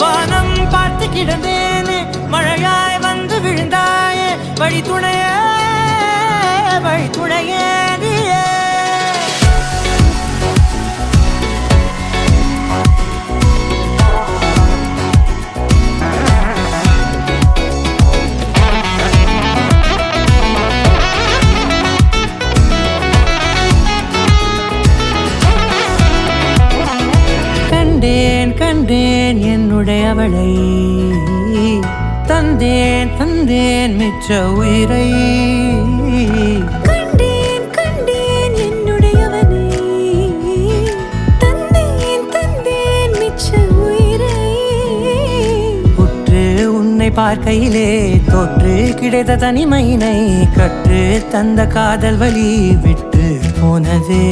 வானம் பார்த்து கிடந்தேனே மழையாய் வந்து விழுந்தாயே வழி துணையே நீயே கண்டேன் என்னுடையவளை தந்தேன் மிச்ச உயிரை கண்டேன் என்னுடையவனை தந்தேன் மிச்ச உயிரை உற்று உன்னை பார்க்கையிலே தோற்று கிடைத்த தனிமையினை கற்று தந்த காதல் வழி விட்டு போனதே